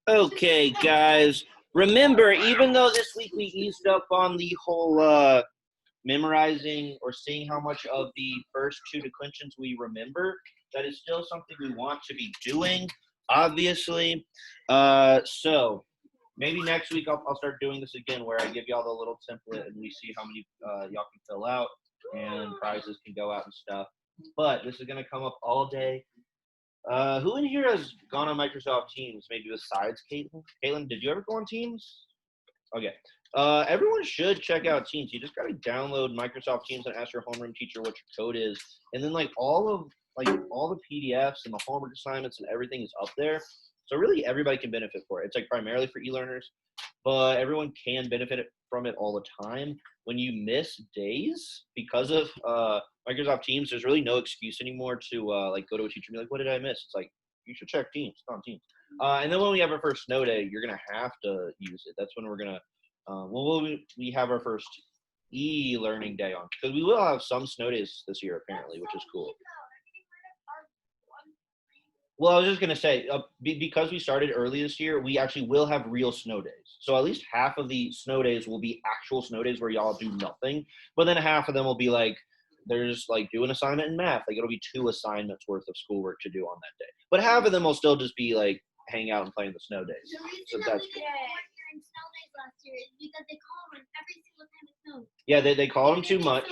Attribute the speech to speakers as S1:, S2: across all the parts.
S1: Okay, guys. Remember, even though this week we eased up on the whole memorizing or seeing how much of the first two declensions we remember, that is still something we want to be doing, obviously. So maybe next week I'll start doing this again where I give y'all the little template and we see how many y'all can fill out and prizes can go out and stuff. But this is going to come up all day. Who in here has gone on Microsoft Teams, maybe besides Caitlin? Caitlin, did you ever go on Teams? Okay. Everyone should check out Teams. You just got to download Microsoft Teams and ask your homeroom teacher what your code is. And then all the PDFs and the homework assignments and everything is up there. So really everybody can benefit for it. It's like primarily for e-learners, but everyone can benefit from it all the time. When you miss days because of Microsoft Teams, there's really no excuse anymore to go to a teacher and be like, what did I miss? It's like, you should check Teams. It's on Teams. And then when we have our first snow day, you're going to have to use it. That's when we're going to, we have our first e-learning day on. Because we will have some snow days this year, apparently, which is cool. Well, I was just going to say, because we started early this year, we actually will have real snow days. So at least half of the snow days will be actual snow days where y'all do nothing. But then half of them will be like, there's like do an assignment in math. Like it'll be 2 assignments worth of schoolwork to do on that day. But half of them will still just be like hang out and play in the snow days. So that's cool.
S2: Last year is because they call them every single time it snows.
S1: Yeah, they called them too much.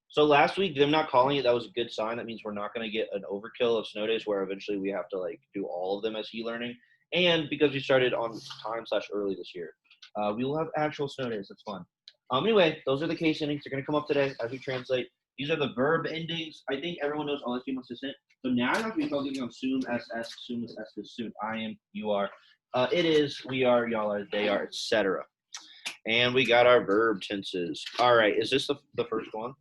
S1: So last week, them not calling it, that was a good sign. That means we're not going to get an overkill of snow days where eventually we have to like do all of them as e-learning. And because we started on time/early this year, we will have actual snow days. That's fun. Anyway, those are the case endings. They're going to come up today as we translate. These are the verb endings. I think everyone knows OSU must assistant. So now I have to be focusing on soon, SS, soon as S is soon. I am, you are. It is, we are, y'all are, they are, etc. And we got our verb tenses. All right, is this the first one?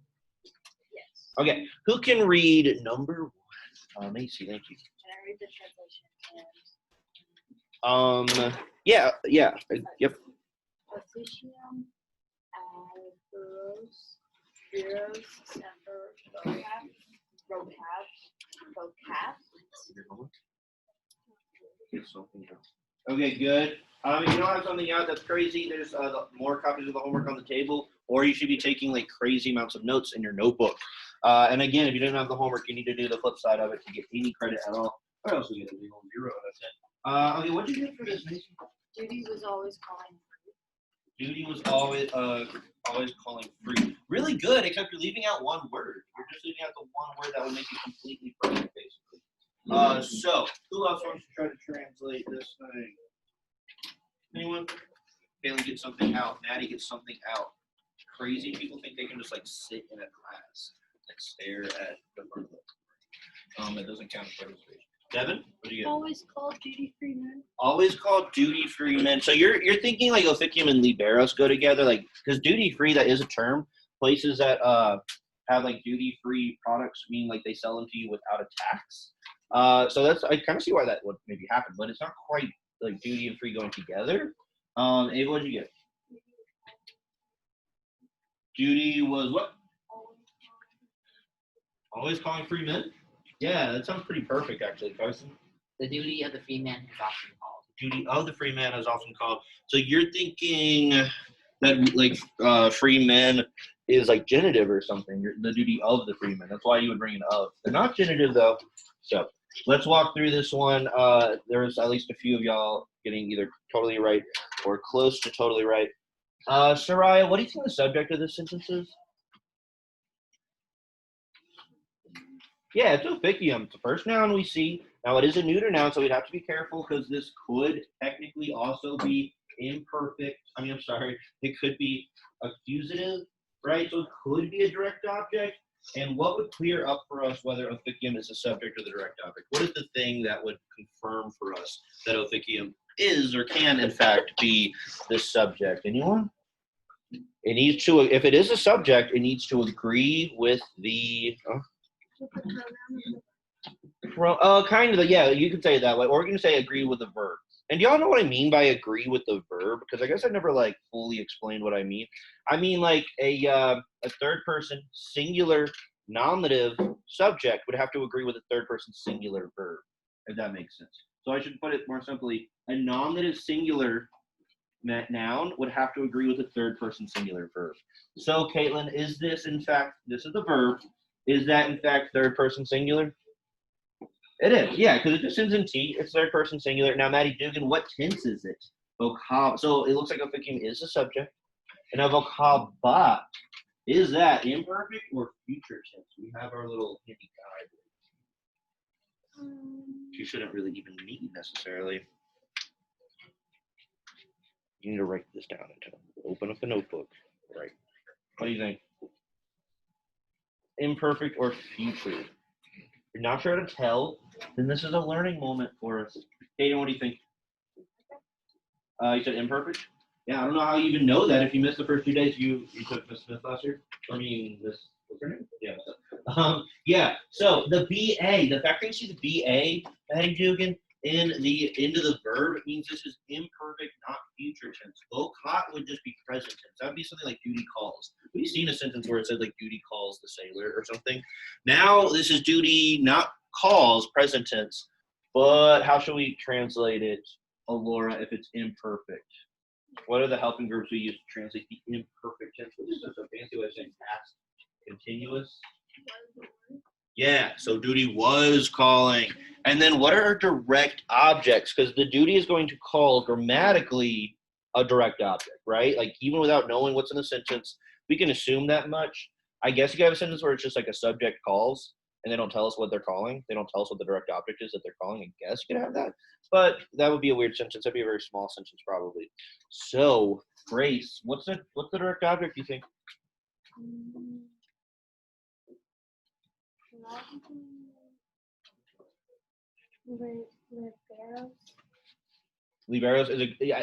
S2: Yes.
S1: Okay, who can read number 1? Macy, thank you.
S2: Can I read the translation?
S1: Yeah, yep.
S2: Officium, adverbs, verbs, semper, vocab.
S1: Get something out. Okay, good. If you don't have something out that's crazy, there's more copies of the homework on the table, or you should be taking like crazy amounts of notes in your notebook. And again, if you didn't have the homework, you need to do the flip side of it to get any credit at all. Or else we get a 0. That's it. Okay, what'd you get for this, Mason?
S2: Judy was always calling free.
S1: Judy was always calling free. Really good, except you're leaving out one word. You're just leaving out the one word that would make you completely perfect, basically. So, who else wants to try to translate this thing? Anyone? Bailey gets something out. Maddie gets something out. Crazy people think they can just like sit in a class and stare at the front of it. It doesn't count as registration. Devin, what do you get?
S2: Always called duty-free men.
S1: Always called duty-free men. So you're thinking like officium and liberos go together, like because duty-free, that is a term. Places that have like duty-free products mean like they sell them to you without a tax. So that's, I kind of see why that would maybe happen, but it's not quite like duty and free going together. Ava, what did you get? Duty was what? Always calling free men? Yeah, that sounds pretty perfect actually, Carson.
S3: The duty of the free man is often called.
S1: Duty of the free man is often called. So you're thinking that like free men is like genitive or something. The duty of the free man. That's why you would bring it of. They're not genitive though. So let's walk through this one. There's at least a few of y'all getting either totally right or close to totally right. Soraya, what do you think the subject of this sentence is? Yeah, it's officium. It's the first noun we see. Now, it is a neuter noun, so we'd have to be careful because this could technically also be imperfect. It could be accusative, right? So it could be a direct object. And what would clear up for us whether officium is a subject or the direct object? What is the thing that would confirm for us that officium is or can, in fact, be the subject? Anyone? It needs to, if it is a subject, it needs to agree with the... kind of, yeah, you could say it that way. Or you can say agree with the verb. And do y'all know what I mean by agree with the verb? Because I guess I never like fully explained what I mean. I mean like a third person singular nominative subject would have to agree with a third person singular verb, if that makes sense. So I should put it more simply. A nominative singular noun would have to agree with a third person singular verb. So, Caitlin, is this in fact, this is the verb, is that in fact third person singular? It is, yeah, because it just ends in T. It's third person singular. Now, Maddie Dugan, what tense is it? So it looks like Ophidium is the subject. And a vocaba, is that imperfect or future tense? We have our little handy guide. You shouldn't really even need necessarily. You need to write this down and open up the notebook. Right. What do you think? Imperfect or future? If you're not sure how to tell, then this is a learning moment for us. Hayden, what do you think? You said imperfect? Yeah, I don't know how you even know that if you missed the first 2 days. You took Miss Smith last year? I mean, what's her name? Yeah. Yeah, so the BA, the fact that you see the BA, Maddie Dugan, in the end of the verb, it means this is imperfect, not future tense. Vocat would just be present tense. That would be something like duty calls. We've seen a sentence where it said like duty calls the sailor or something. Now this is duty, not calls, present tense. But how should we translate it, Alora, if it's imperfect? What are the helping verbs we use to translate the imperfect tense? This is a fancy way of saying past continuous. Yeah, so duty was calling. And then what are our direct objects? Because the duty is going to call grammatically a direct object, right? Like even without knowing what's in the sentence, we can assume that much. I guess you could have a sentence where it's just like a subject calls and they don't tell us what they're calling. They don't tell us what the direct object is that they're calling. I guess you could have that. But that would be a weird sentence. That'd be a very small sentence probably. So, Grace, what's the direct object you think? Liberos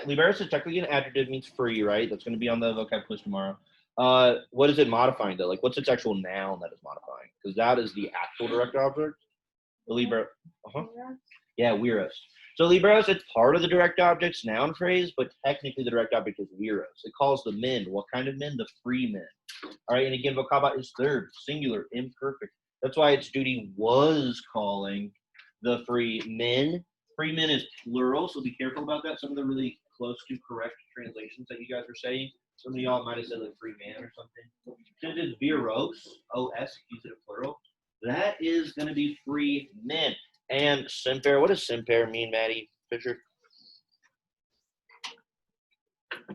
S1: liberos is technically an adjective, means free, right? That's going to be on the vocab quiz tomorrow. What is it modifying though? Like, what's its actual noun that is modifying? Because that is the actual direct object. The libero. Yeah, weros. So liberos, it's part of the direct object's noun phrase, but technically the direct object is weros. It calls the men. What kind of men? The free men. All right, and again, vocaba is third, singular, imperfect. That's why its duty was calling the free men. Free men is plural, so be careful about that. Some of the really close to correct translations that you guys are saying, some of y'all might have said like free man or something. Since it's viros, O-S, use it in plural, that is going to be free men. And semper, what does semper mean, Maddie Fisher?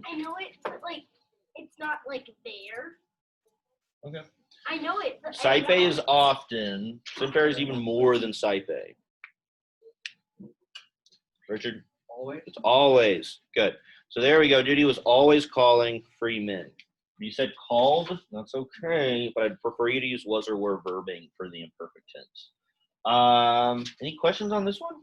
S2: I know it, but like, it's not like there.
S1: Okay.
S2: I know it. But
S1: Sype is often. Semper is even more than sype. Richard?
S3: Always.
S1: It's always. Good. So there we go. Duty was always calling free men. You said called. That's okay. But I'd prefer you to use was or were verbing for the imperfect tense. Any questions on this one?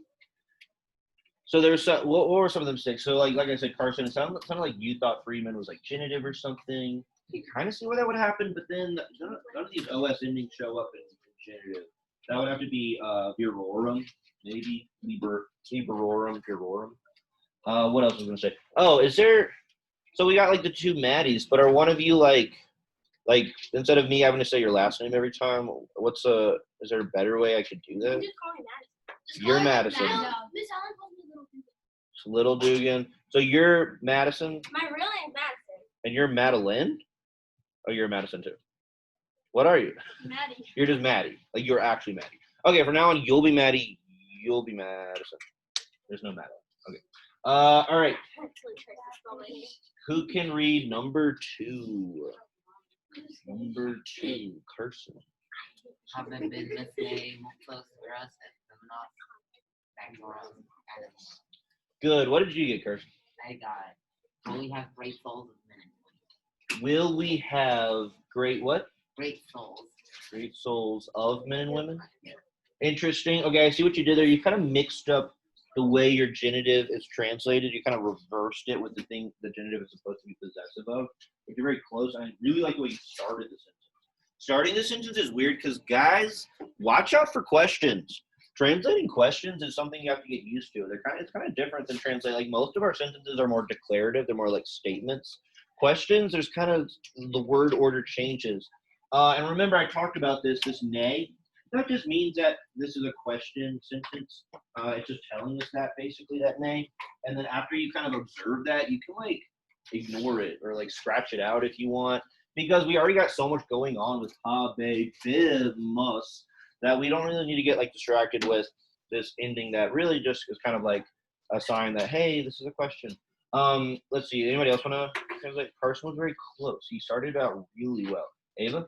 S1: So there's what were some of the mistakes? So like I said, Carson, it sounded like you thought Freeman was like genitive or something. You kind of see where that would happen, but then none of these OS endings show up in genitive. That would have to be virorum, maybe liberorum, virorum. What else was I gonna say? Oh, is there? So we got like the two Maddies, but are one of you like instead of me having to say your last name every time? Is there a better way I could do that?
S2: Just call me Madison.
S1: You're Madison.
S2: No, Miss Allen calls me Little Dugan.
S1: Little Dugan. So you're Madison,
S2: My real name's Madison.
S1: and you're Madeline. Oh, you're Madison too. What are you?
S2: Maddie.
S1: You're just Maddie. Like you're actually Maddie. Okay, from now on, you'll be Maddie. You'll be Madison. There's no Madeline. Okay. All right. Who can read number 2? Number 2, Carson.
S3: Haven't been listening close to us and feminine background animals.
S1: Good. What did you get, Carson?
S3: I got. Will we have great souls of men?
S1: Will we have great what?
S3: Great souls.
S1: Great souls of men and women? Interesting. Okay, I see what you did there. You kind of mixed up the way your genitive is translated. You kind of reversed it with the thing the genitive is supposed to be possessive of. But you're very close. I really like the way you started the sentence. Starting the sentence is weird because, guys, watch out for questions. Translating questions is something you have to get used to. It's kind of different than translate. Like most of our sentences are more declarative. They're more like statements. Questions, there's kind of the word order changes. And remember, I talked about this nay. That just means that this is a question sentence. It's just telling us that basically that name, and then after you kind of observe that, you can like ignore it or like scratch it out if you want, because we already got so much going on with habebimus that we don't really need to get like distracted with this ending that really just is kind of like a sign that hey, this is a question. Let's see. Anybody else want to translate? Carson was very close. He started out really well. Ava,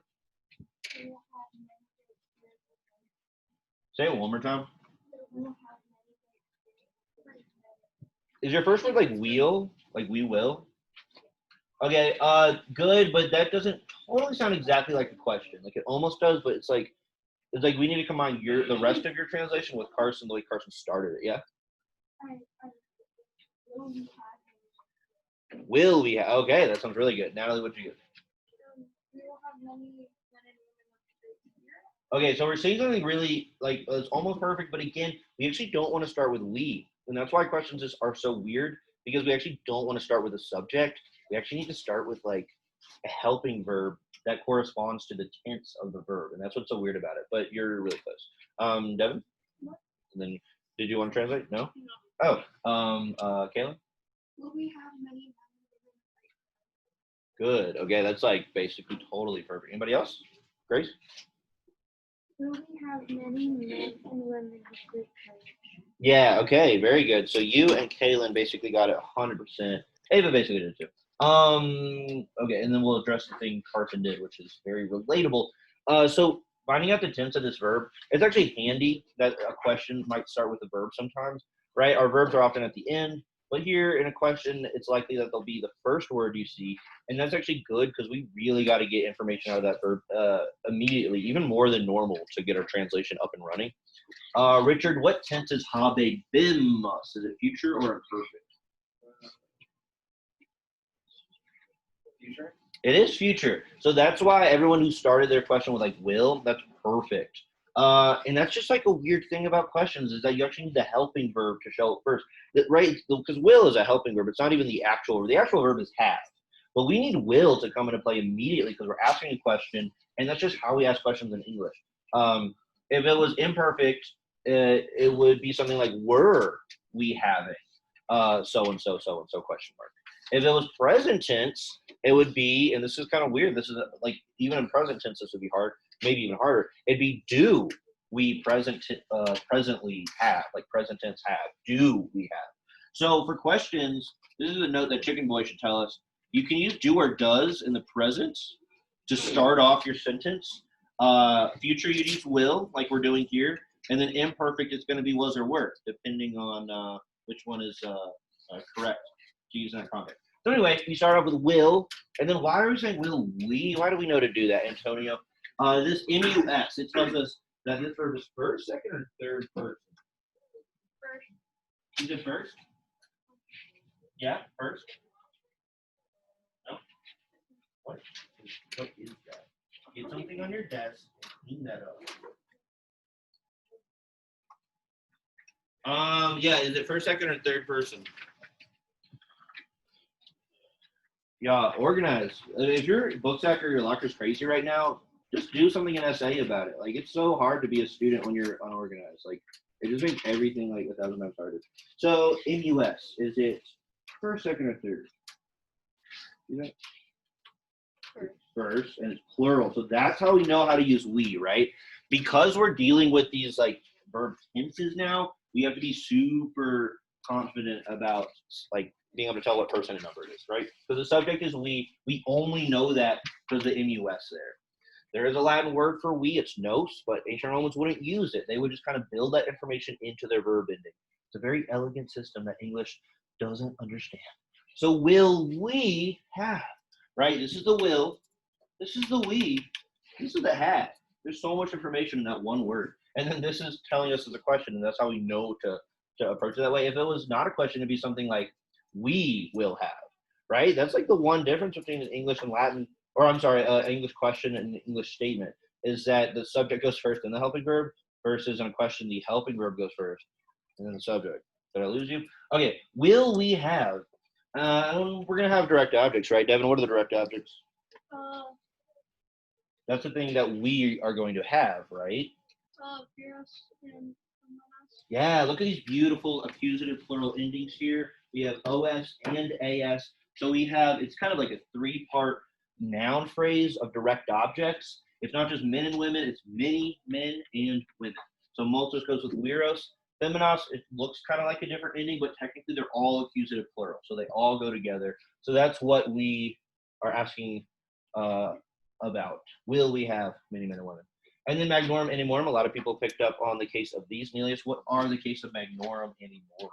S1: say it one more time. Is your first word like wheel? Like we will? Okay, good, but that doesn't totally sound exactly like the question. Like it almost does, but it's like we need to combine the rest of your translation with Carson the way Carson started it. Yeah. Will we have? Okay, that sounds really good. Natalie, what'd you get? Okay, so we're saying something really like it's almost perfect, but again, we actually don't want to start with we, and that's why questions are so weird because we actually don't want to start with a subject. We actually need to start with like a helping verb that corresponds to the tense of the verb, and that's what's so weird about it. But you're really close. Devin, and then did you want to translate? No. Oh, Kayla.
S2: Will we have many?
S1: Good. Okay, that's like basically totally perfect. Anybody else? Grace.
S2: Will we have many men and women with good courage?
S1: Yeah, okay, very good. So you and Kaylin basically got it 100%. Ava basically did too. Okay, and then we'll address the thing Carson did, which is very relatable. So finding out the tense of this verb, it's actually handy that a question might start with a verb sometimes, right? Our verbs are often at the end, but here in a question, it's likely that they'll be the first word you see, and that's actually good because we really got to get information out of that verb immediately, even more than normal to get our translation up and running. Richard, what tense is habe been must? Is it future or imperfect?
S4: Future?
S1: It is future. So that's why everyone who started their question with like will, that's perfect. And that's just like a weird thing about questions is that you actually need the helping verb to show it first. Right? Because will is a helping verb. It's not even the actual verb. The actual verb is have. But we need will to come into play immediately because we're asking a question, and that's just how we ask questions in English. If it was imperfect, it would be something like were we having so and so question mark. If it was present tense, it would be, and this is kind of weird. This is like even in present tense, this would be hard, maybe even harder. It'd be do we presently have, like present tense have. Do we have? So for questions, this is a note that Chicken Boy should tell us. You can use do or does in the present to start off your sentence. Future, you'd use will, like we're doing here. And then imperfect, it's going to be was or were, depending on which one is correct to use in that context. So anyway, we start off with will, and then why are we saying will we? Why do we know to do that, Antonio? This mus, it tells us that this verb is first, second, or third person. First. Is it first? Yeah, first. No. What is that? Get something on your desk. Clean that up. Yeah, is it first, second, or third person? Yeah, organize. If your book stack or your locker is crazy right now, just do something in SA about it. Like it's so hard to be a student when you're unorganized. Like it just makes everything like 1,000 times harder. So mus, is it first, second, or third? First, and it's plural. So that's how we know how to use we, right? Because we're dealing with these like verb tenses now, we have to be super confident about like being able to tell what person and number it is, right? Because the subject is we only know that because the mus there. There is a Latin word for we, it's nos, but ancient Romans wouldn't use it. They would just kind of build that information into their verb ending. It's a very elegant system that English doesn't understand. So will we have, right? This is the will, this is the we, this is the have. There's so much information in that one word. And then this is telling us as a question, and that's how we know to approach it that way. If it was not a question, it'd be something like, we will have, right? That's like the one difference between an English and Latin, or I'm sorry, English question and an English statement, is that the subject goes first in the helping verb versus in a question, the helping verb goes first and then the subject. Did I lose you? Okay, will we have? We're going to have direct objects, right, Devin? What are the direct objects? That's the thing that we are going to have, right?
S2: Viros and
S1: Yeah, look at these beautiful accusative plural endings here. We have OS and AS. So we have, it's kind of like a three-part noun phrase of direct objects. It's not just men and women, it's many men and women. So multus goes with viros. Feminos, it looks kind of like a different ending, but technically they're all accusative plural. So they all go together. So that's what we are asking about. Will we have many men and women? And then magnorum and amorum, a lot of people picked up on the case of these. Nelius, what are the case of magnorum and amorum?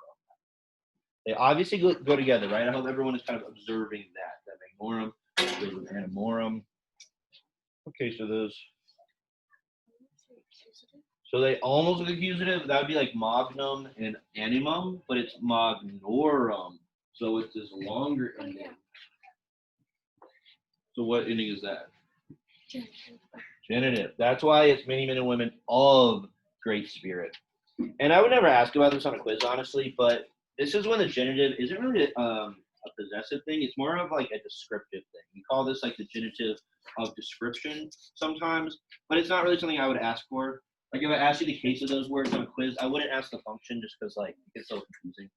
S1: They obviously go together, right? I hope everyone is kind of observing that magnorum goes with amorum. What case are those? So they almost look accusative. That would be like magnum and animum, but it's magnorum. So it's this longer ending. So what ending is that? Genitive. That's why it's many men and women of great spirit. And I would never ask about this on a quiz, honestly, but this is when the genitive isn't really a possessive thing. It's more of like a descriptive thing. We call this like the genitive of description sometimes, but it's not really something I would ask for. Like if I asked you the case of those words on a quiz, I wouldn't ask the function just because like it's so confusing.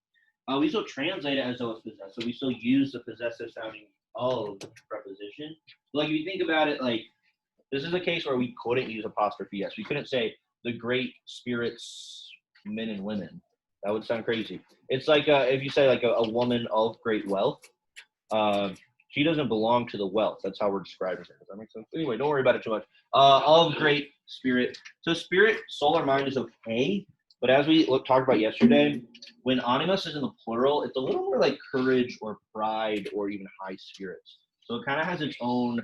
S1: We still translate it as though it's possessive. We still use the possessive sounding of preposition. Like if you think about it, like this is a case where we couldn't use apostrophe s. We couldn't say the great spirits, men and women. That would sound crazy. It's like if you say like a woman of great wealth, she doesn't belong to the wealth. That's how we're describing her. Does that make sense? Anyway, don't worry about it too much. Of great spirit. So spirit, soul, or mind is okay. But as we talked about yesterday, when animus is in the plural, it's a little more like courage or pride or even high spirits. So it kind of has its own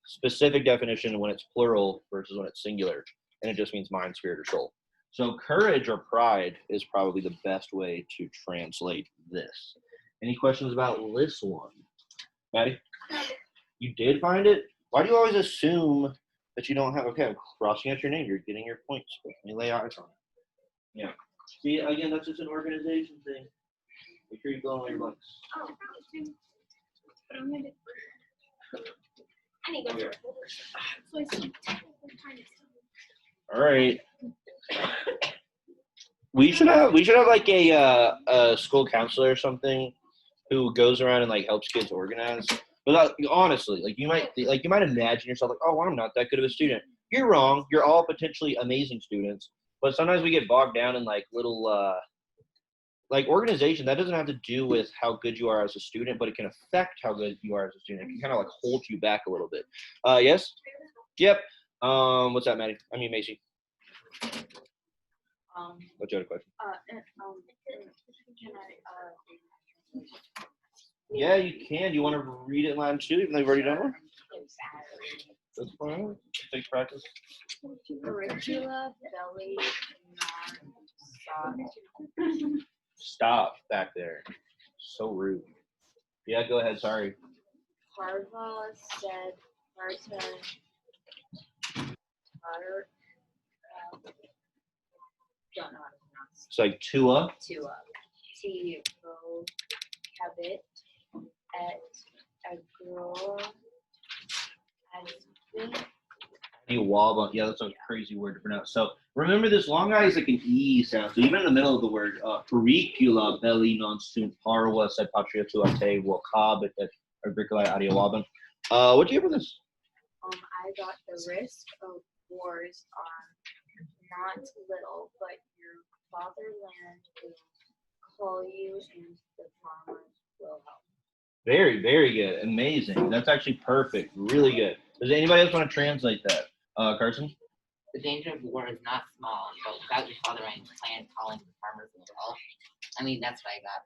S1: specific definition when it's plural versus when it's singular. And it just means mind, spirit, or soul. So courage or pride is probably the best way to translate this. Any questions about this one? Maddie? You did find it? Why do you always assume that you don't have? Okay, I'm crossing out your name. You're getting your points. Let me lay eyes on it. Yeah. See, again, that's just an organization thing. Make sure you go on your books.
S2: Oh, but I'm gonna. I need to go to so I see
S1: All right. We should have like a school counselor or something who goes around and like helps kids organize. But honestly, like you might imagine yourself like, oh, well, I'm not that good of a student. You're wrong. You're all potentially amazing students. But sometimes we get bogged down in like little like organization. That doesn't have to do with how good you are as a student, but it can affect how good you are as a student. It can kind of like hold you back a little bit. Yes. Yep. What's that, Maddie? I mean, Macy. What's your other question?
S2: Can I?
S1: Yeah, you can. You want to read it in Latin too, even though you've already done one? That's fine. Takes practice.
S3: Auricula, belly, non,
S1: Stop back there. So rude. Yeah, go ahead. Sorry.
S3: Parva said, Marta, don't know how to pronounce
S1: It's like Tua.
S3: Tua. T-O, habit, et, agro,
S1: Yeah, that's a crazy word to pronounce. So remember, this long I is like an E sound. So even in the middle of the word, curricula belli non sunt parva sed patria tua te vocabit et agricola adiawaban. What do you have for this?
S3: I got the risk of wars are not little, but your fatherland will call you and the farmers will help.
S1: Very, very good. Amazing. That's actually perfect. Really good. Does anybody else want to translate that? Carson?
S3: The danger of war is not small, but without your fatherland clan calling the farmers will help. I mean, that's what I got.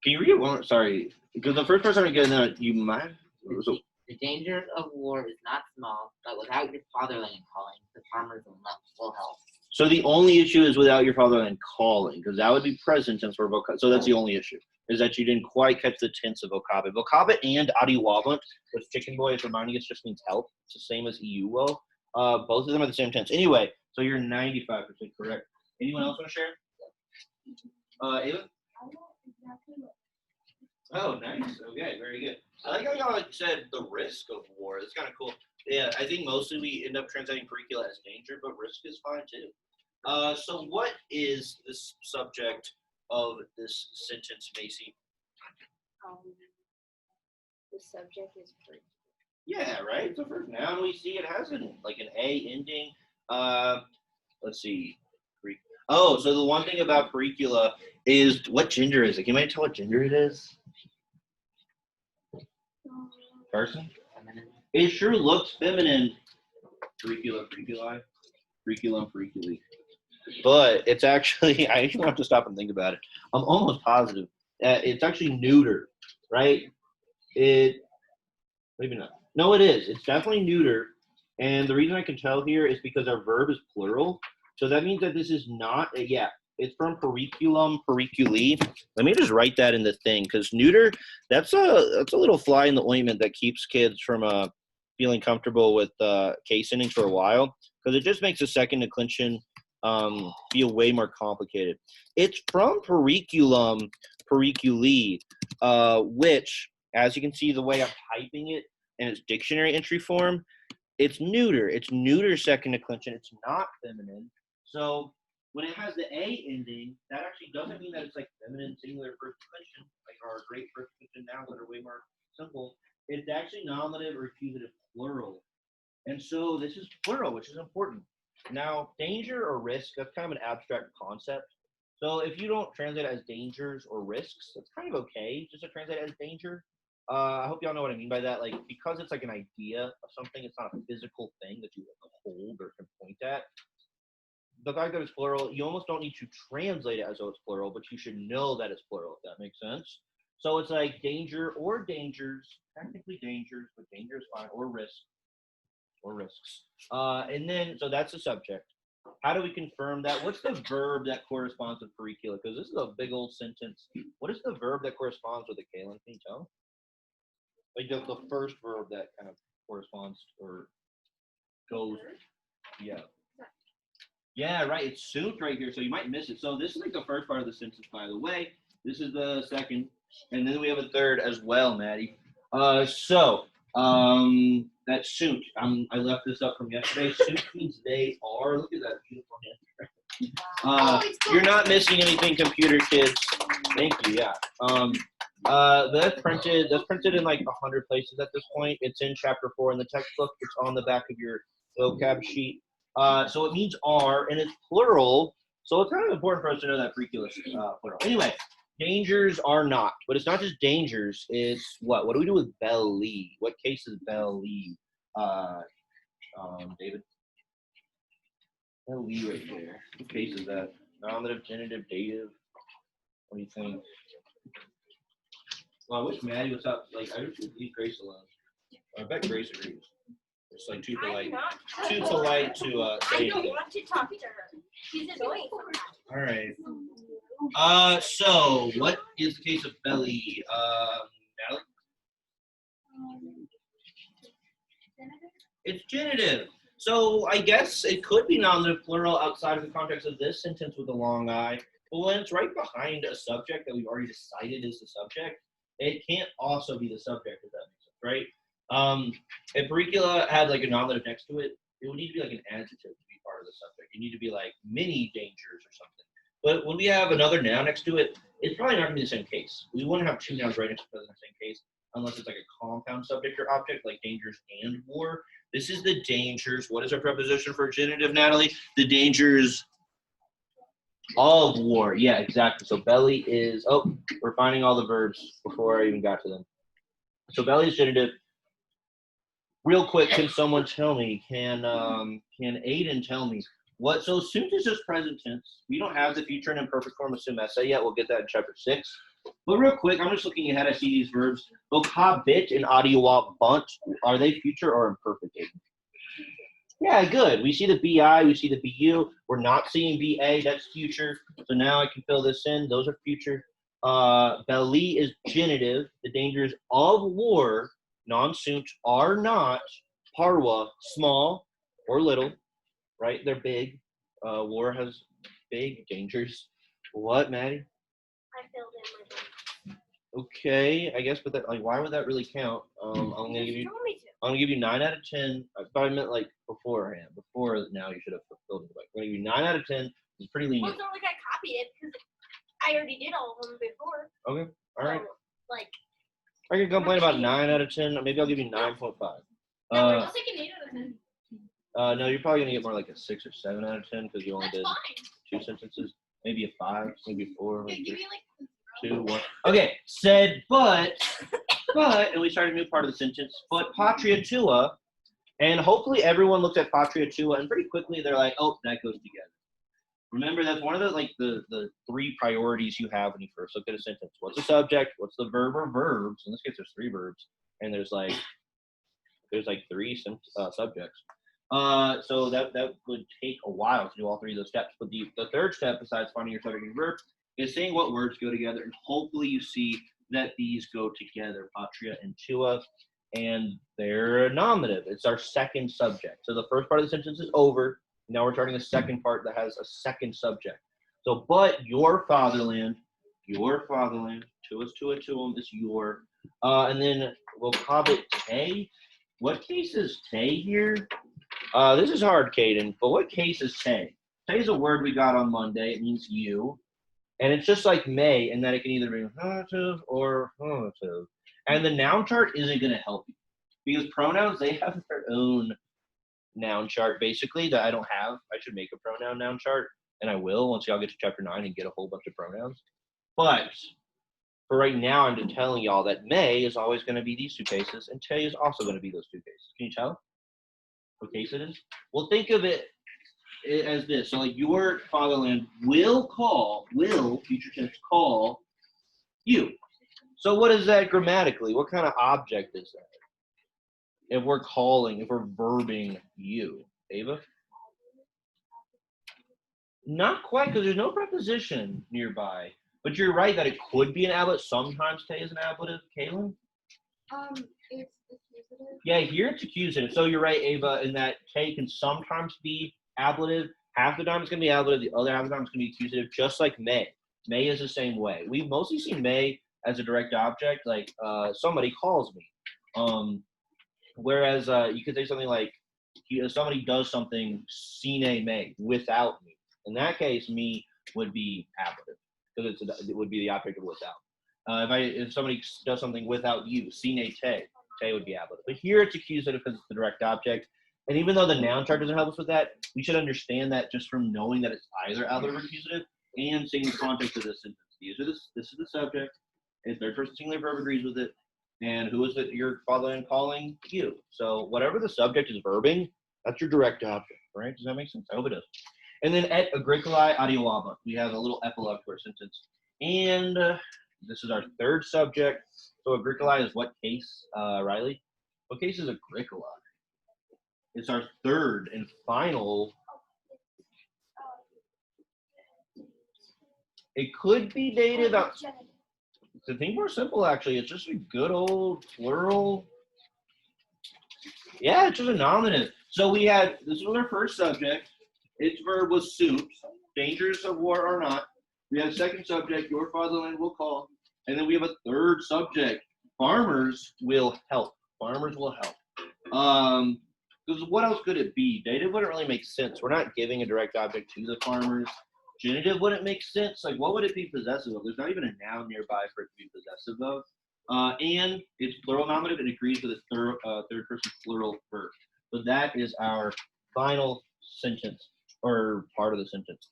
S1: Can you read it one? Sorry. Because the first person I get that, you mind?
S3: The danger of war is not small, but without your fatherland calling, the farmers will help.
S1: So the only issue is without your fatherland calling, because that would be present tense for vocabit. So that's the only issue, is that you didn't quite catch the tense of vocabit. Vocabit and adiwabant, which Chicken Boy is reminding us just means help. It's the same as EU will. Both of them are the same tense. Anyway, so you're 95% correct. Anyone else want to share? Ava? Oh, nice. Okay, very good. I like how y'all said the risk of war. That's kind of cool. Yeah, I think mostly we end up translating pericula as danger, but risk is fine too. So what is this subject of this sentence, Macy?
S3: Um, the subject is free.
S1: Yeah, right. The first noun we see it has an A ending. Let's see. Oh, so the one thing about pericula is what gender is it? Can you tell what gender it is? Person? It sure looks feminine. Pericula, periculi, periculum, periculi. But it's actually, I actually have to stop and think about it. I'm almost positive. It's actually neuter, right? It, maybe not. No, it is. It's definitely neuter. And the reason I can tell here is because our verb is plural. So that means that this is not, yeah, it's from periculum, periculi. Let me just write that in the thing because neuter, that's a little fly in the ointment that keeps kids from feeling comfortable with case endings for a while because it just makes the second declension feel way more complicated. It's from periculum, periculi, which, as you can see, the way I'm typing it in its dictionary entry form, it's neuter. It's neuter second declension. It's not feminine. So when it has the A ending, that actually doesn't mean that it's like feminine singular first declension, like our great first declension nouns that are way more simple. It's actually nominative or accusative plural. And so this is plural, which is important. Now, danger or risk, that's kind of an abstract concept. So if you don't translate it as dangers or risks, that's kind of okay just to translate it as danger. I hope y'all know what I mean by that. Like, because it's like an idea of something, it's not a physical thing that you hold or can point at. The fact that it's plural, you almost don't need to translate it as though it's plural, but you should know that it's plural, if that makes sense. So it's like danger or dangers, technically dangers, but danger is fine, or risk or risks. And then, so that's the subject. How do we confirm that? What's the verb that corresponds with pericula? Because this is a big old sentence. What is the verb that corresponds with a Kaylin? Can you tell? Like the first verb that kind of corresponds or goes. Yeah. Yeah, right. It's sunt right here, so you might miss it. So this is like the first part of the sentence, by the way. This is the second, and then we have a third as well, Maddie. That's sunt. I left this up from yesterday. Sunt means they are. Look at that beautiful hand. You're not missing anything, computer kids. Thank you. Yeah. That's printed. That's printed in like 100 places at this point. It's in chapter 4 in the textbook. It's on the back of your vocab sheet. So it means are, and it's plural. So it's kind of important for us to know that pericula is plural. Anyway, dangers are not, but it's not just dangers. It's what? What do we do with belly? What case is belly? David. Belly right there. What case is that? Nominative, genitive, dative. What do you think? Well, I wish Maddie was up. Like, I wish we'd leave Grace alone. I bet Grace agrees. It's like too polite. Too polite to
S2: I
S1: say
S2: don't
S1: anything.
S2: want to talk to her. She's annoying sometimes.
S1: All right. So what is the case of belly? Natalie? It's genitive. So I guess it could be nominative plural outside of the context of this sentence with a long I. But when it's right behind a subject that we've already decided is the subject, it can't also be the subject, if that makes sense, right? If pericula had like a nominative next to it, it would need to be like an adjective to be part of the subject. You need to be like many dangers or something. But when we have another noun next to it, it's probably not going to be the same case. We wouldn't have two nouns right next to each other in the same case unless it's like a compound subject or object like dangers and war. This is the dangers. What is our preposition for genitive, Natalie? The dangers of war. Yeah, exactly. So belly is, oh, we're finding all the verbs before I even got to them. So belly is genitive. Real quick, can someone tell me, can Aiden tell me what, so sunt is just present tense. We don't have the future and imperfect form of sum esse yet. We'll get that in chapter 6. But real quick, I'm just looking ahead. I see these verbs. Vocabit and audiowop bunt. Are they future or imperfect? Yeah, good. We see the BI, we see the BU. We're not seeing BA, that's future. So now I can fill this in. Those are future. Belly is genitive. The dangers of war, non-sunt, are not. Parwa, small or little, right? They're big. War has big dangers. What, Maddie?
S2: I filled in my blank.
S1: Okay, I guess, but that, like, why would that really count? I'm gonna give you.
S2: told me to.
S1: I'm gonna give you 9 out of 10. I thought I meant like beforehand. Before now, you should have fulfilled it. I'm gonna give you 9 out of 10. It's pretty
S2: Well,
S1: lenient.
S2: it's not like I copied it because I already did all of them before.
S1: Okay, all right.
S2: So, like,
S1: I can complain about 9 out of 10. Maybe I'll give you 9.5.
S2: I'll take an 8 out of 10.
S1: No, you're probably gonna get more like a 6 or 7 out of 10 because you only
S2: That's
S1: did
S2: fine.
S1: 2 sentences. Maybe a 5, maybe a 4,
S2: Okay,
S1: maybe
S2: give
S1: 3,
S2: me like
S1: 2, 1. Okay, said but, and we start a new part of the sentence. But Patria Tua, and hopefully everyone looks at Patria Tua, and pretty quickly they're like, oh, that goes together. Remember, that's one of the 3 priorities you have when you first look at a sentence. What's the subject? What's the verb or verbs? In this case, there's 3 verbs, and there's like 3 subjects. So that would take a while to do all 3 of those steps. But the 3rd step, besides finding your subject and verb, is seeing what words go together, and hopefully you see that these go together, Patria and Tua, and they're a nominative. It's our 2nd subject. So the first part of the sentence is over. Now we're starting the 2nd part that has a 2nd subject. So, but your fatherland, Tua's Tua Tuum is your, and then we'll call it Tay. What case is Tay here? This is hard, Caden, but what case is Tay? Tay is a word we got on Monday. It means you. And it's just like may in that it can either be nominative or nominative. And the noun chart isn't going to help you. Because pronouns, they have their own noun chart, basically, that I don't have. I should make a pronoun noun chart, and I will once y'all get to chapter 9 and get a whole bunch of pronouns. But for right now, I'm just telling y'all that may is always going to be these 2 cases, and Tay is also going to be those 2 cases. Can you tell what case it is? Well, think of it as this. So, like, your fatherland will, future tense, call you. So what is that grammatically? What kind of object is that? If we're calling, if we're verbing you. Ava? Not quite, because there's no preposition nearby. But you're right that it could be an ablative. Sometimes Tay is an ablative. Kaylin?
S3: It's accusative.
S1: Yeah, here it's accusative. So you're right, Ava, in that Tay can sometimes be ablative. Half the time it's going to be ablative. The other half of the time it's going to be accusative, just like may. May is the same way. We mostly see may as a direct object, like somebody calls me. Whereas you could say something like somebody does something sine me, without me. In that case, me would be ablative because it would be the object of without. If somebody does something without you, sine te, te would be ablative. But here it's accusative because it's the direct object. And even though the noun chart doesn't help us with that, we should understand that just from knowing that it's either ablative or accusative and seeing the context of this sentence. This is the subject, and 3rd person singular verb agrees with it. And who is it your fatherland calling? You. So whatever the subject is verbing, that's your direct object, right? Does that make sense? I hope it does. And then et agricolae adiuaba, we have a little epilogue to our sentence. And this is our 3rd subject. So agricolae is what case, Riley? What case is agricolae? It's our 3rd and final. It could be dated. To think more simple, actually, it's just a good old plural. Yeah, it's just a nominative. So this was our 1st subject. Its verb was suit, dangerous of war or not. We have a 2nd subject, your fatherland will call. And then we have a 3rd subject, farmers will help. Farmers will help. Because what else could it be? Dative wouldn't really make sense. We're not giving a direct object to the farmers. Genitive wouldn't make sense. Like, what would it be possessive of? There's not even a noun nearby for it to be possessive of. And it's plural nominative. It agrees with its 3rd person plural verb. So that is our final sentence, or part of the sentence.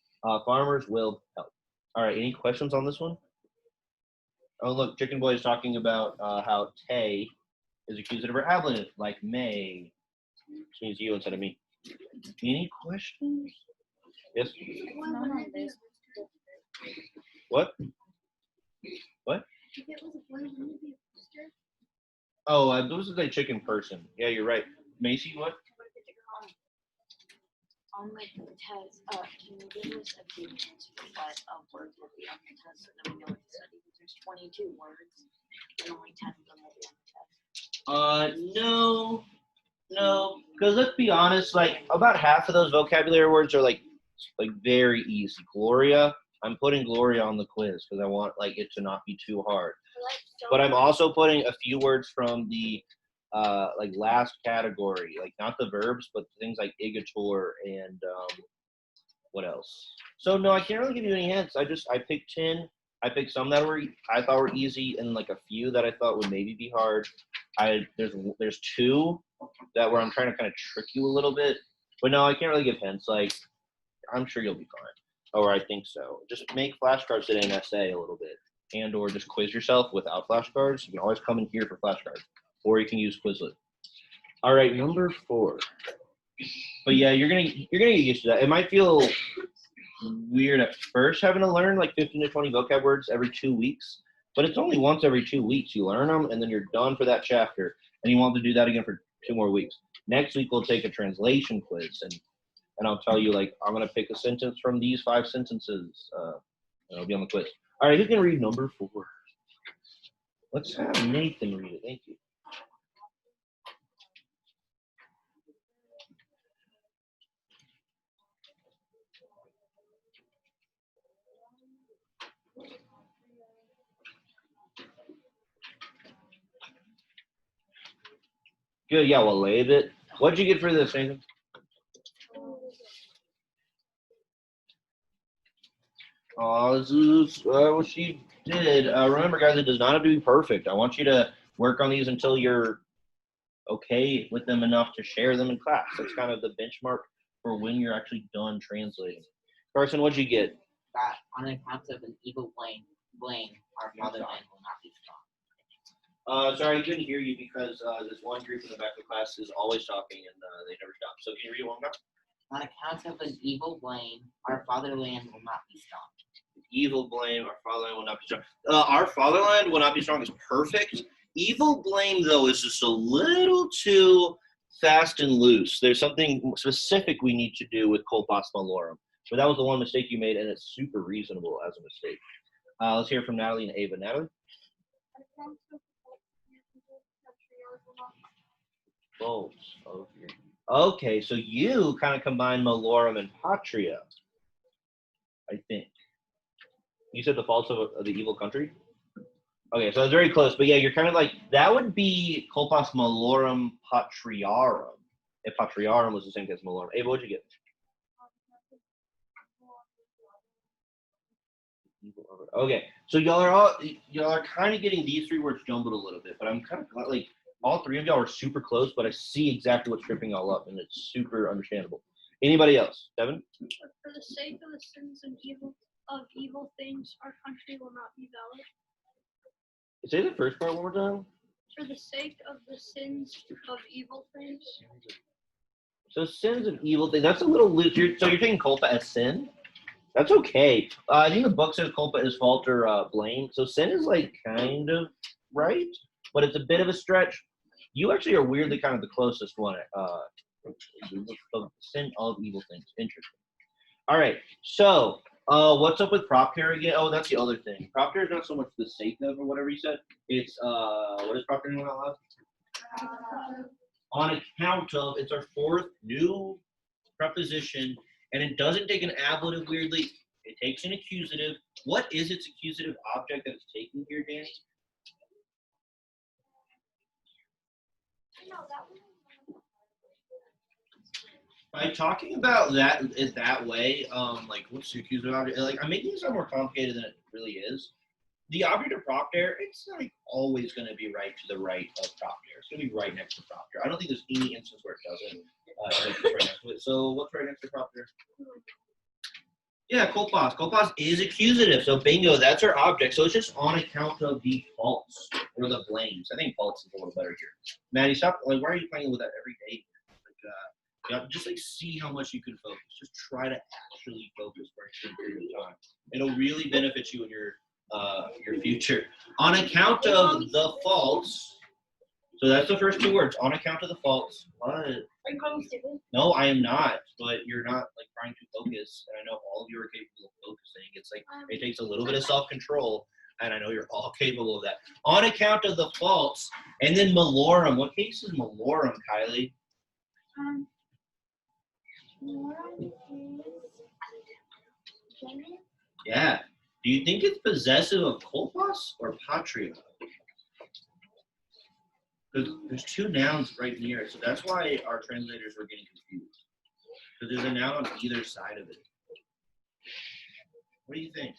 S1: Farmers will help. All right, any questions on this one? Oh, look, Chicken Boy is talking about how Tay is accusative or ablative, like may. Which means you instead of me. Any questions? Yes?
S3: Not on this.
S1: What? What?
S2: if it was a boy, wouldn't it be a rooster?
S1: Oh, this is a chicken person. Yeah, you're right. Macy, what?
S3: On the test, can you give us a few minutes for what words will be on the test so that we know what to study? Because there's 22 words and only 10 of them will be on the test.
S1: No, because let's be honest, like about half of those vocabulary words are like very easy. Gloria, I'm putting Gloria on the quiz because I want like it to not be too hard. But I'm also putting a few words from the like last category, like not the verbs, but things like igator and what else? So no, I can't really give you any hints. I picked 10. I picked some that I thought were easy, and like a few that I thought would maybe be hard. There's two that where I'm trying to kind of trick you a little bit, but no, I can't really give hints. Like I'm sure you'll be fine, or I think so. Just make flashcards today in essay a little bit, and or just quiz yourself without flashcards. You can always come in here for flashcards, or you can use Quizlet. All right, number 4. But yeah, you're gonna get used to that. It might feel weird at first having to learn like 15 to 20 vocab words every 2 weeks, but it's only once every 2 weeks you learn them, and then you're done for that chapter, and you won't have to do that again for 2 more weeks. Next week we'll take a translation quiz, and I'll tell you, like, I'm gonna pick a sentence from these 5 sentences, and it'll be on the quiz. All right, who can read number 4? Let's have Nathan read it. Thank you. Good, yeah, we'll leave it. What'd you get for this, Nathan? Oh, this is what she did. Remember, guys, it does not have to be perfect. I want you to work on these until you're okay with them enough to share them in class. That's kind of the benchmark for when you're actually done translating. Carson, what'd you get?
S4: That on account of an evil blame, our fatherland will not be strong.
S1: Sorry, I couldn't hear you because this one group in the back of the class is always talking and they never stop. So can you read it one more time?
S4: On account of an evil blame, our fatherland will not be strong.
S1: Evil blame, our fatherland will not be strong. Our fatherland will not be strong is perfect. Evil blame, though, is just a little too fast and loose. There's something specific we need to do with Colpas Malorum. But that was the one mistake you made, and it's super reasonable as a mistake. Let's hear from Natalie and Ava. Natalie? Bolts of your... Okay, so you kind of combine Malorum and Patria, I think. You said the faults of the evil country? Okay, so it's very close. But yeah, you're kind of like, that would be Colpas Malorum Patriarum, if Patriarum was the same as Malorum. Ava, what'd you get? Okay, so y'all are kind of getting these 3 words jumbled a little bit, but I'm kind of like, all 3 of y'all are super close, but I see exactly what's tripping y'all up, and it's super understandable. Anybody else? Devin?
S2: For the sake of the sins and evil things, our country will not be valid.
S1: Say the first part one more time.
S2: For the sake of the sins of evil things.
S1: So sins of evil things. That's a little loose. So you're taking culpa as sin? That's okay. I think the book says culpa is fault or blame. So sin is like kind of right, but it's a bit of a stretch. You actually are weirdly kind of the closest one. Sin of evil things. Interesting. All right. So what's up with Propter again? Oh, that's the other thing. Propter is not so much the sake of or whatever you said. It's what is Propter out loud? On account of. It's our 4th new preposition, and it doesn't take an ablative weirdly. It takes an accusative. What is its accusative object that it's taking here, Danny? By talking about that way, like what's the accusative object? Like I'm making it sound more complicated than it really is. The object of Propter, it's like always going to be right to the right of Propter. It's going to be right next to Propter. I don't think there's any instance where it doesn't. Right next to it. So what's right next to Propter? Yeah, Colpas. Colpas is accusative. So bingo, that's our object. So it's just on account of the faults or the blames. I think faults is a little better here. Maddie, stop. Like, why are you playing with that every day? Like, just like see how much you can focus. Just try to actually focus for an extended period of time. It'll really benefit you in your future. On account of the faults. So that's the first 2 words. On account of the faults. What?
S2: Are you calling me stupid?
S1: No, I am not. But you're not like trying to focus, and I know all of you are capable of focusing. It's like it takes a little bit of self-control, and I know you're all capable of that. On account of the faults, and then Malorum. What case is Malorum, Kylie?
S3: Malorum is German.
S1: Yeah. Do you think it's possessive of Colpas or Patria? Because there's two nouns right near it, so that's why our translators were getting confused. Because there's a noun on either side of it. What do you think?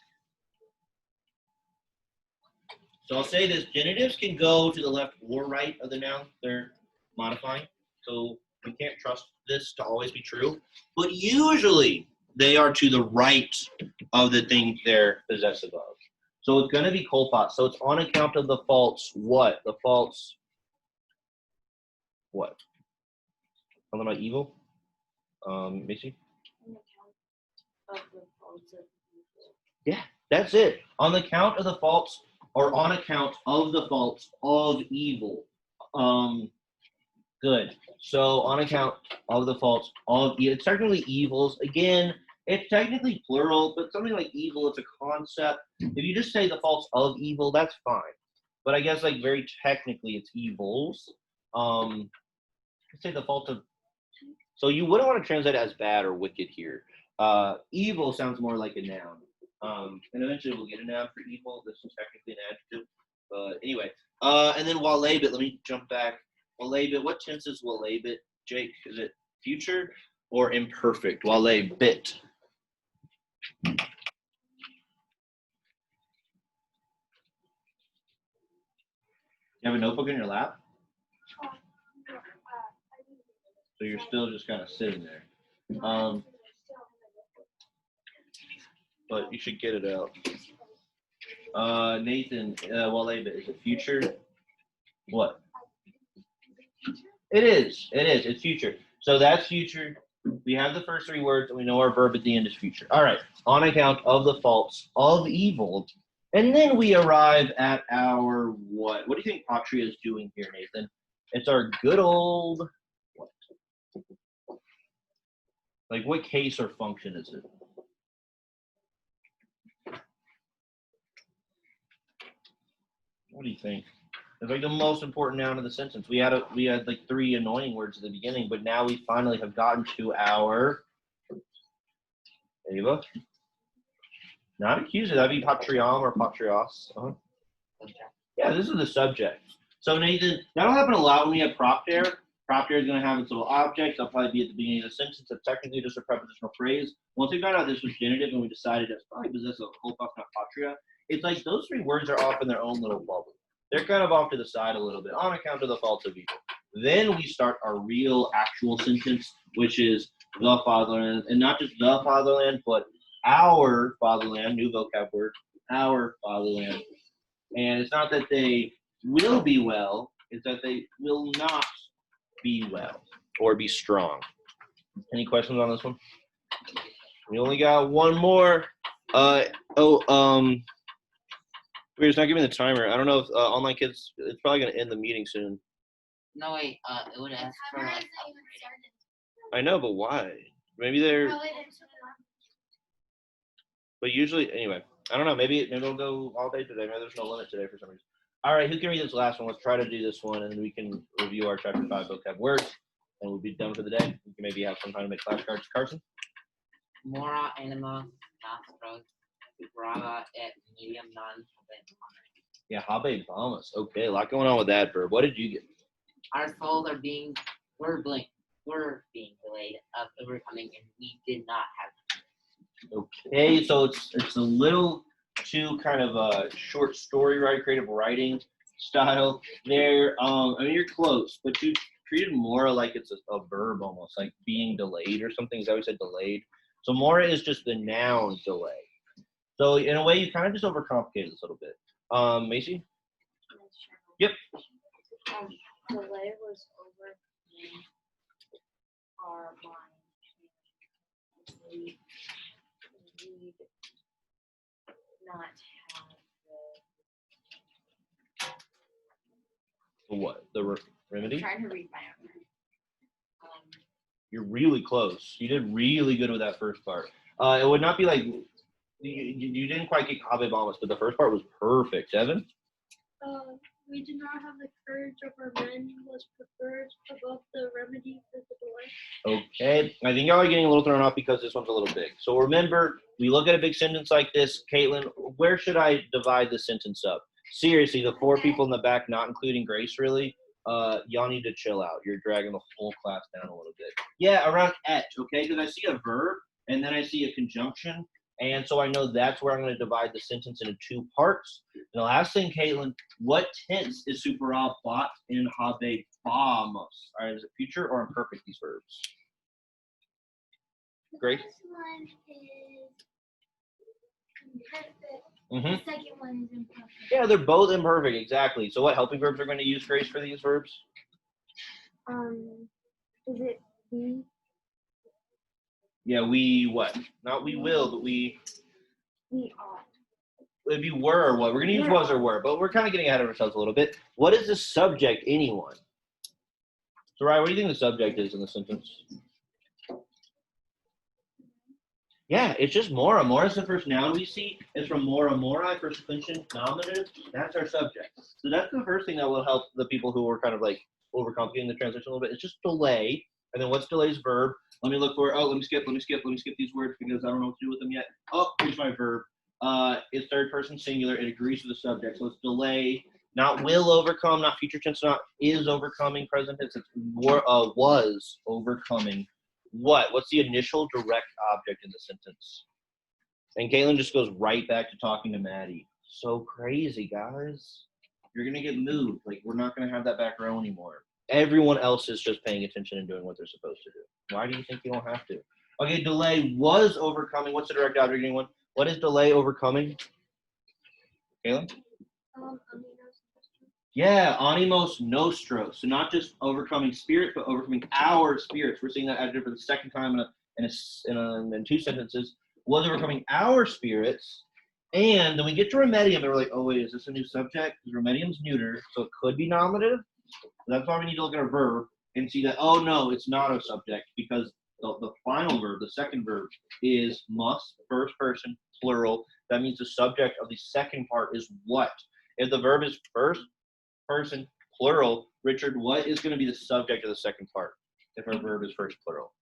S1: So I'll say this, genitives can go to the left or right of the noun they're modifying. So we can't trust this to always be true. But usually they are to the right of the thing they're possessive of. So it's going to be kolpos. So it's on account of the false what? The false what? Something about evil? Macy?
S3: On account of the faults of evil.
S1: Yeah, that's it. On the count of the faults, or on account of the faults of evil. Good. So on account of the faults of evil. It's technically evils. Again, it's technically plural, but something like evil, it's a concept. If you just say the faults of evil, that's fine. But I guess like very technically it's evils. Let's say the fault of. So you wouldn't want to translate it as bad or wicked here. Evil sounds more like a noun. And eventually we'll get a noun for evil. This is technically an adjective. But anyway. And then walabit, let me jump back. Walabit, what tense is walabit? Jake, is it future or imperfect? Walabit. You have a notebook in your lap? So you're still just kind of sitting there. But you should get it out. Nathan, walabit, is it future? What? It is. It's future. So that's future. We have the first three words, and we know our verb at the end is future. All right. On account of the faults of evil. And then we arrive at our what? What do you think patria is doing here, Nathan? It's our good old what? Like what case or function is it? What do you think? It's like the most important noun of the sentence. We had like three annoying words at the beginning, but now we finally have gotten to our Ava. Not accuser. That'd be patriam or patrios. Yeah, this is the subject. So Nathan, that'll happen a lot when we have propter. Propter is going to have its little object. That'll probably be at the beginning of the sentence. That's technically just a prepositional phrase. Once we found out this was genitive and we decided it's probably possessive of kolpos, not patria, it's like those three words are off in their own little bubble. They're kind of off to the side a little bit on account of the faults of evil. Then we start our real actual sentence, which is the fatherland, and not just the fatherland, but our fatherland, new vocab word, our fatherland. And it's not that they will be well, it's that they will not be well or be strong. Any questions on this one? We only got one more. We're just not giving the timer. I don't know if online kids, it's probably going to end the meeting soon.
S4: No, wait, it would ask for like.
S1: I know, but why? Maybe they're. But usually, anyway, I don't know. Maybe it'll go all day today. Maybe there's no limit today for some reason. All right, who can read this last one? Let's try to do this one, and then we can review our chapter 5 vocab words, and we'll be done for the day. We can maybe have some time to make flashcards. Carson?
S4: Mora anima nostros brava et medium non habemus.
S1: Yeah, habemus. Okay, a lot going on with that verb. What did you get?
S4: Our souls were being delayed of overcoming, and we did not have.
S1: Okay, so it's a little too kind of a short story, right? Creative writing style there. I mean, you're close, but you treated more like it's a verb almost, like being delayed or something. Is that what you said, delayed? So mora is just the noun delay. So in a way, you kind of just overcomplicated this a little bit. Macy? Yep.
S3: Delay was over in our mind. We did not have
S1: The what? The remedy?
S3: I'm trying to read my own.
S1: You're really close. You did really good with that first part. It would not be like you didn't quite get habemus, but the first part was perfect. Evan?
S2: We did not have the courage of our men was preferred above the remedy for the delay.
S1: Okay. I think y'all are getting a little thrown off because this one's a little big. So remember, we look at a big sentence like this. Caitlin, where should I divide this sentence up? Seriously, the four people in the back, not including Grace, really? y'all need to chill out. You're dragging the whole class down a little bit. Yeah, around et, okay? Because I see a verb and then I see a conjunction. And so I know that's where I'm going to divide the sentence into two parts. And the last thing, Caitlin, what tense is superab bot in habe bamos? All right, is it future or imperfect, these verbs? Great.
S5: The first one is imperfect.
S1: Mm-hmm.
S5: The second one is imperfect.
S1: Yeah, they're both imperfect, exactly. So what helping verbs are going to use, Grace, for these verbs?
S3: Is it we?
S1: Yeah, we what? Not we will, but we.
S3: We are.
S1: It'd be were or what. We're going to use was or were, but we're kind of getting ahead of ourselves a little bit. What is the subject, anyone? So, Ryan, what do you think the subject is in the sentence? Yeah, it's just mora. Mora is the first noun we see. It's from mora mora, first declension, nominative. That's our subject. So that's the first thing that will help the people who are kind of like overcomplicating the translation a little bit. It's just delay. And then what's delay's verb? Let me look for it. Oh, let me skip these words because I don't know what to do with them yet. Oh, here's my verb. It's third person singular. It agrees with the subject. So it's delay, not will overcome, not future tense, not is overcoming, present tense. It's was overcoming. What's the initial direct object in the sentence? And Caitlin just goes right back to talking to Maddie. So crazy, guys. You're going to get moved. Like, we're not going to have that back row anymore. Everyone else is just paying attention and doing what they're supposed to do. Why do you think you don't have to? Okay, delay was overcoming. What's the direct object, anyone? What is delay overcoming? Caitlin? Yeah, animos nostros. So not just overcoming spirits, but overcoming our spirits. We're seeing that adjective for the second time in two sentences. Was overcoming our spirits. And then we get to remedium, and we're like, oh, wait, is this a new subject? Because remedium's neuter, so it could be nominative. That's why we need to look at our verb and see that, oh, no, it's not a subject, because the final verb, the second verb, is must, first person, plural. That means the subject of the second part is what? If the verb is first person, plural, Richard, what is going to be the subject of the second part if our verb is first plural?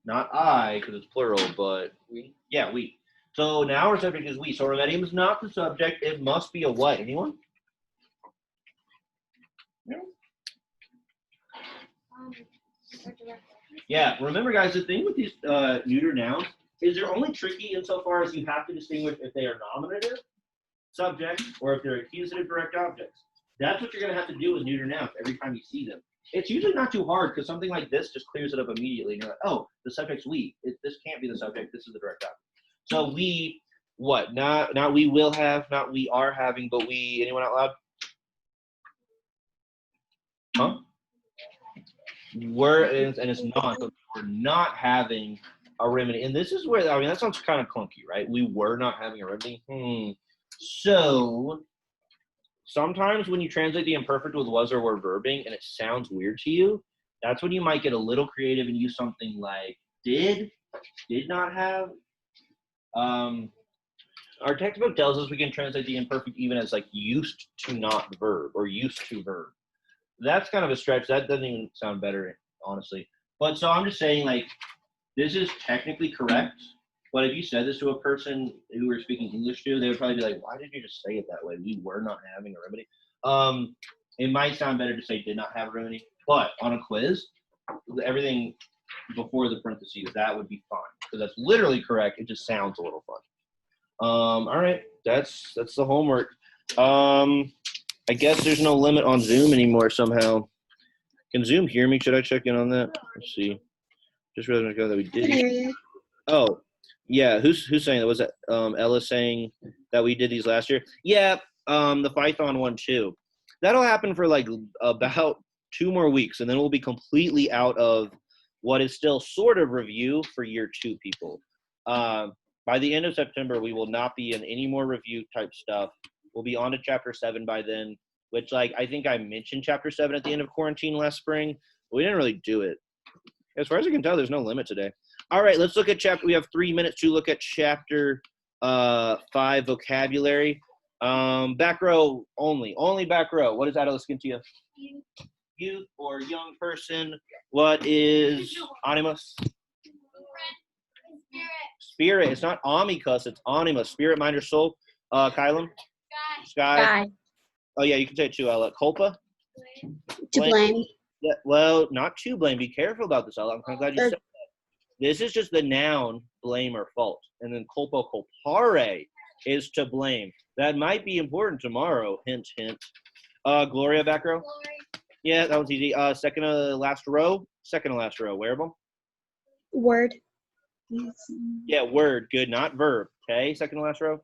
S1: Not I, because it's plural, but we. Yeah, we. So now our subject is we. So remedium is not the subject. It must be a what? Anyone? Yeah, remember, guys, the thing with these neuter nouns is they're only tricky insofar as you have to distinguish if they are nominative subjects or if they're accusative direct objects. That's what you're going to have to do with neuter nouns every time you see them. It's usually not too hard because something like this just clears it up immediately. And you're like, oh, the subject's we. This can't be the subject. This is the direct object. So we, what? Not we will have, not we are having, but we. Anyone out loud? Huh? And it's not. So we're not having a remedy. And this is where, I mean, that sounds kind of clunky, right? We were not having a remedy. So sometimes when you translate the imperfect with was or were verbing and it sounds weird to you, that's when you might get a little creative and use something like did not have. Our textbook tells us we can translate the imperfect even as like used to not verb or used to verb. That's kind of a stretch. That doesn't even sound better, honestly. But so I'm just saying, like, this is technically correct. But if you said this to a person who we're speaking English to, they would probably be like, why did you just say it that way? We were not having a remedy. It might sound better to say did not have a remedy. But on a quiz, everything before the parentheses, that would be fine. Because that's literally correct. It just sounds a little fun. All right. That's the homework. I guess there's no limit on Zoom anymore somehow. Can Zoom hear me? Should I check in on that? Let's see. Just realized that we did. Oh, yeah. Who's saying that? Was that Ella saying that we did these last year? Yeah, the Python one too. That'll happen for like about 2 more weeks, and then we'll be completely out of what is still sort of review for year 2 people. By the end of September, we will not be in any more review type stuff. We'll be on to chapter 7 by then, which, like, I think I mentioned chapter 7 at the end of quarantine last spring, but we didn't really do it. As far as I can tell, there's no limit today. All right, let's look at we have 3 minutes to look at chapter 5 vocabulary. Back row only back row. What is that, Skintia? Youth or young person. What is animus? Spirit. It's not amicus, it's animus. Spirit, mind, or soul. Kylam? Sky. Oh yeah, you can say it too, Ella. Culpa.
S6: To blame.
S1: Yeah. Well, not to blame. Be careful about this, Ella. I'm glad you
S6: Or-
S1: said that. This is just the noun blame or fault, and then culpa culpare is to blame. That might be important tomorrow. Hint, hint. Gloria, back row. Yeah, that was easy. Second to last row. Second to last row. Wearable.
S6: Word.
S1: Yeah, word. Good, not verb. Okay, second to last row.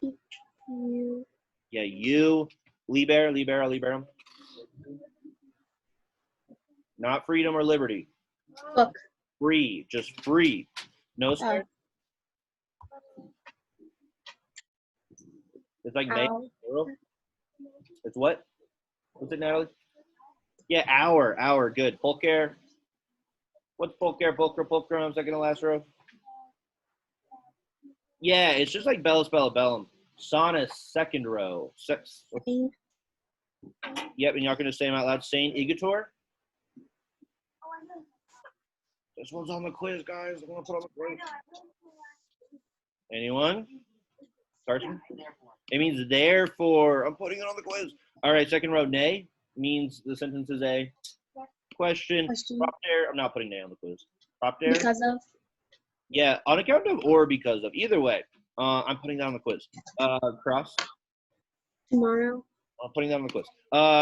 S6: You.
S1: Yeah, you. Libero, libero, libero. Not freedom or liberty.
S6: Book.
S1: Free, just free. No space. It's like make.
S6: Ow.
S1: It's what? What's it, Natalie? Yeah, hour. Good. Pulcare. What's pulcare? Pulcrum. Second to last row. Yeah, it's just like bellus, bellum. Sonus, second row.
S6: Sane.
S1: Yep, and y'all gonna say them out loud. Saint Igator. This one's on the quiz, guys. I'm gonna put on the quiz. Anyone? Carson? It means therefore. I'm putting it on the quiz. All right, second row. Nay means the sentence is a question.
S6: Question.
S1: Propter. I'm not putting nay on the quiz. Propter.
S6: Because of.
S1: Yeah, on account of or because of. Either way, I'm putting that on the quiz. Cross.
S6: Tomorrow.
S1: I'm putting that on the quiz.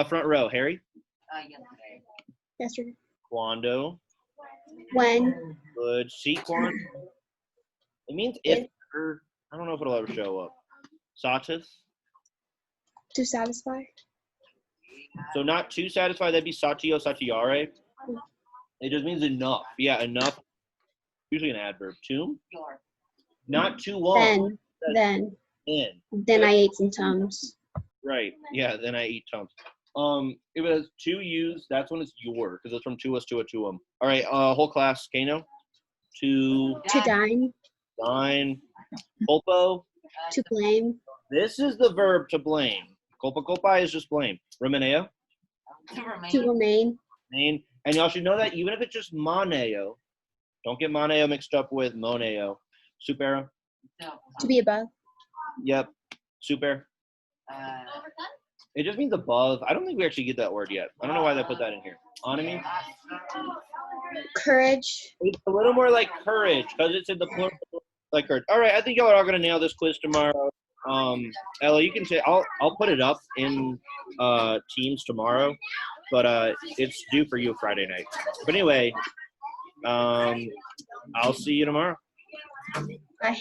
S1: Front row. Harry.
S4: Yesterday.
S6: Yesterday.
S1: Quando.
S6: When.
S1: Good. Sequan. It means if ever. I don't know if it'll ever show up. Satis.
S6: To satisfy.
S1: So not too satisfied. That'd be satio, satiare. It just means enough. Yeah, enough. Usually an adverb. Tomb.
S4: Your.
S1: Not too long.
S6: Then.
S1: In.
S6: Then I ate some Tums.
S1: Right. Yeah. Then I eat Tums. If it has two U's, that's when it's your, because it's from to us to a to 'em. All right. Whole class. Kano. To
S6: To dine.
S1: dine. Culpo.
S6: To blame.
S1: This is the verb to blame. Culpa is just blame. Remeneo.
S4: To remain.
S6: To remain.
S1: Main. And y'all should know that even if it's just moneo, don't get moneo mixed up with moneo. Supera.
S6: To be above.
S1: Yep. Super. It just means above. I don't think we actually get that word yet. I don't know why they put that in here. Onemy.
S6: Courage.
S1: It's a little more like courage because it's in the plural, like courage. All right, I think y'all are all gonna nail this quiz tomorrow. Ella, you can say I'll put it up in Teams tomorrow, but it's due for you Friday night. But anyway, I'll see you tomorrow.
S6: Bye.